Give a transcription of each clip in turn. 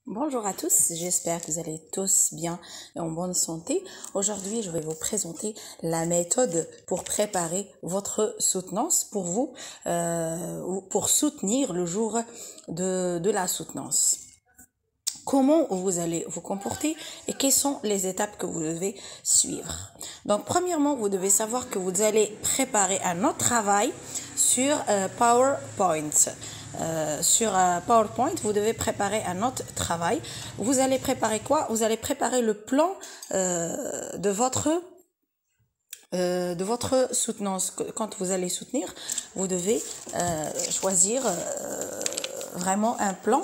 Bonjour à tous, j'espère que vous allez tous bien et en bonne santé. Aujourd'hui, je vais vous présenter la méthode pour préparer votre soutenance pour vous, pour soutenir le jour de la soutenance. Comment vous allez vous comporter et quelles sont les étapes que vous devez suivre. Donc, premièrement, vous devez savoir que vous allez préparer un autre travail sur PowerPoint. Sur PowerPoint, vous devez préparer un autre travail. Vous allez préparer quoi? Vous allez préparer le plan de votre soutenance. Quand vous allez soutenir, vous devez choisir vraiment un plan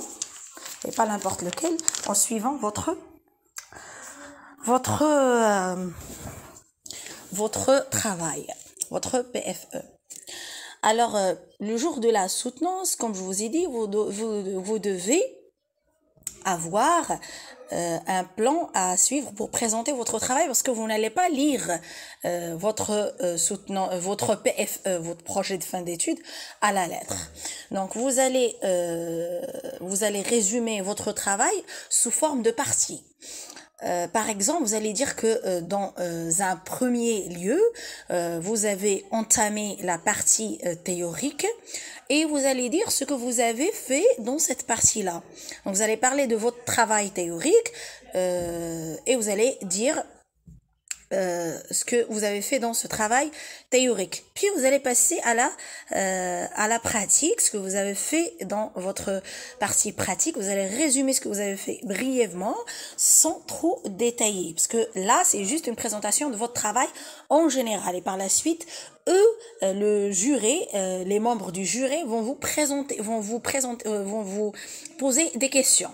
et pas n'importe lequel, en suivant votre travail, votre PFE. Alors, le jour de la soutenance, comme je vous ai dit, vous devez avoir un plan à suivre pour présenter votre travail, parce que vous n'allez pas lire votre PFE, votre projet de fin d'études, à la lettre. Donc, vous allez résumer votre travail sous forme de parties. Par exemple, vous allez dire que dans un premier lieu, vous avez entamé la partie théorique et vous allez dire ce que vous avez fait dans cette partie-là. Donc, vous allez parler de votre travail théorique et vous allez dire ce que vous avez fait dans ce travail théorique. Puis vous allez passer à la pratique, ce que vous avez fait dans votre partie pratique. Vous allez résumer ce que vous avez fait brièvement, sans trop détailler, parce que là c'est juste une présentation de votre travail en général. Et par la suite, le jury, les membres du jury vont vous poser des questions.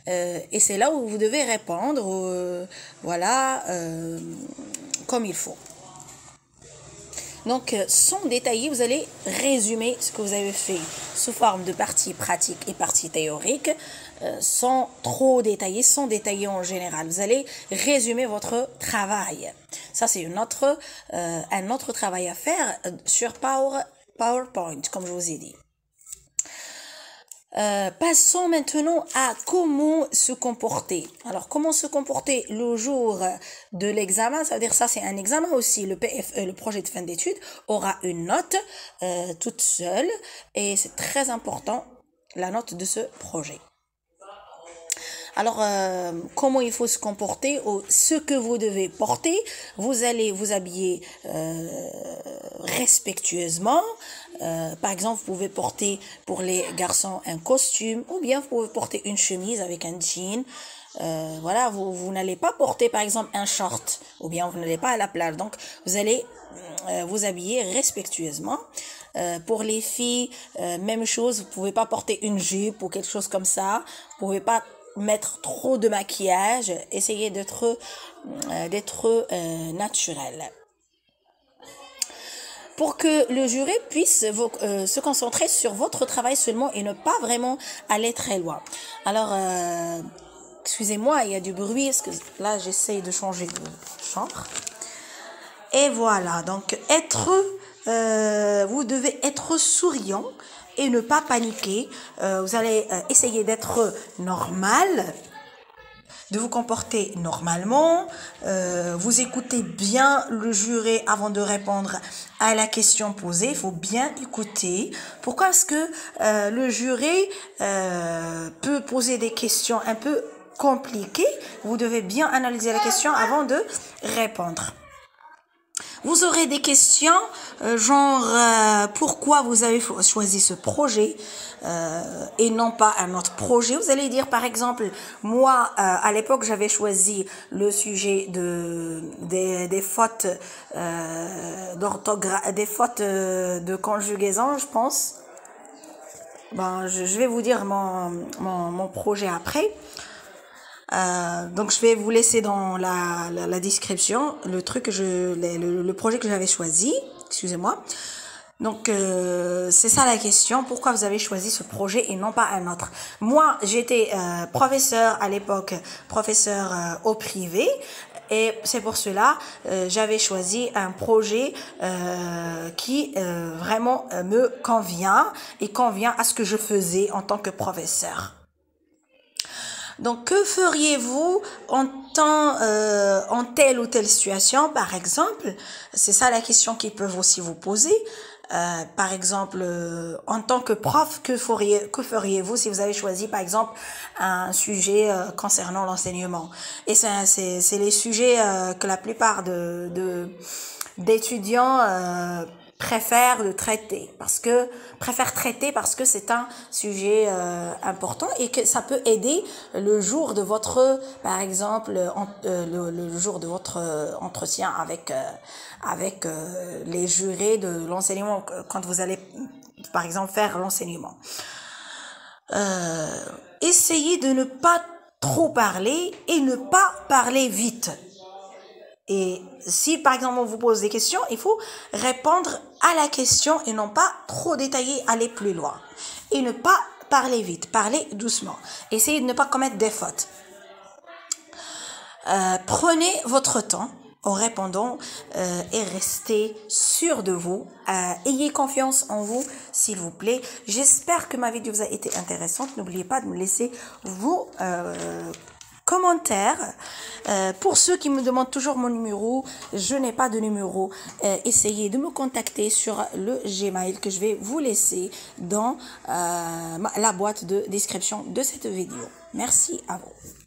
Et c'est là où vous devez répondre, comme il faut. Donc, sans détailler, vous allez résumer ce que vous avez fait sous forme de partie pratique et partie théorique, sans trop détailler, sans détailler en général. Vous allez résumer votre travail. Ça, c'est un autre travail à faire sur PowerPoint, comme je vous ai dit. Passons maintenant à comment se comporter. Alors, comment se comporter le jour de l'examen? Ça veut dire, ça c'est un examen aussi. Le PFE, le projet de fin d'études, aura une note toute seule et c'est très important, la note de ce projet. Alors, comment il faut se comporter, ce que vous devez porter, vous allez vous habiller respectueusement. Par exemple, vous pouvez porter pour les garçons un costume ou bien vous pouvez porter une chemise avec un jean. Vous n'allez pas porter par exemple un short ou bien vous n'allez pas à la plage. Donc, vous allez vous habiller respectueusement. Pour les filles, même chose, vous pouvez pas porter une jupe ou quelque chose comme ça. Vous pouvez pas mettre trop de maquillage, essayez d'être naturel. Pour que le jury puisse se concentrer sur votre travail seulement et ne pas vraiment aller très loin. Alors, excusez-moi, il y a du bruit, parce que là j'essaie de changer de chambre. Et voilà, donc vous devez être souriant et ne pas paniquer. Vous allez essayer d'être normal, de vous comporter normalement. Vous écoutez bien le jury avant de répondre à la question posée. Il faut bien écouter. Pourquoi? Parce que le jury peut poser des questions un peu compliquées. Vous devez bien analyser la question avant de répondre. Vous aurez des questions genre pourquoi vous avez choisi ce projet et non pas un autre projet. Vous allez dire par exemple, moi à l'époque j'avais choisi le sujet des fautes d'orthographe, des fautes de conjugaison, je pense. Je vais vous dire mon projet après. Donc je vais vous laisser dans la description le projet que j'avais choisi. Excusez-moi. Donc c'est ça la question, pourquoi vous avez choisi ce projet et non pas un autre. Moi j'étais professeur à l'époque, professeur au privé, et c'est pour cela j'avais choisi un projet qui vraiment me convient et convient à ce que je faisais en tant que professeur. Donc, que feriez-vous en telle ou telle situation, par exemple? C'est ça la question qu'ils peuvent aussi vous poser. Par exemple, en tant que prof, que feriez-vous si vous avez choisi, par exemple, un sujet concernant l'enseignement? Et c'est les sujets que la plupart d'étudiants préfèrent traiter parce que c'est un sujet important et que ça peut aider le jour de votre, par exemple, le jour de votre entretien avec les jurés de l'enseignement quand vous allez, par exemple, faire l'enseignement. Essayez de ne pas trop parler et ne pas parler vite. Et si, par exemple, on vous pose des questions, il faut répondre à la question et non pas trop détailler, aller plus loin. Et ne pas parler vite, parler doucement. Essayez de ne pas commettre des fautes. Prenez votre temps en répondant et restez sûr de vous. Ayez confiance en vous, s'il vous plaît. J'espère que ma vidéo vous a été intéressante. N'oubliez pas de me laisser vos commentaires. Pour ceux qui me demandent toujours mon numéro, je n'ai pas de numéro. Essayez de me contacter sur le Gmail que je vais vous laisser dans la boîte de description de cette vidéo. Merci à vous.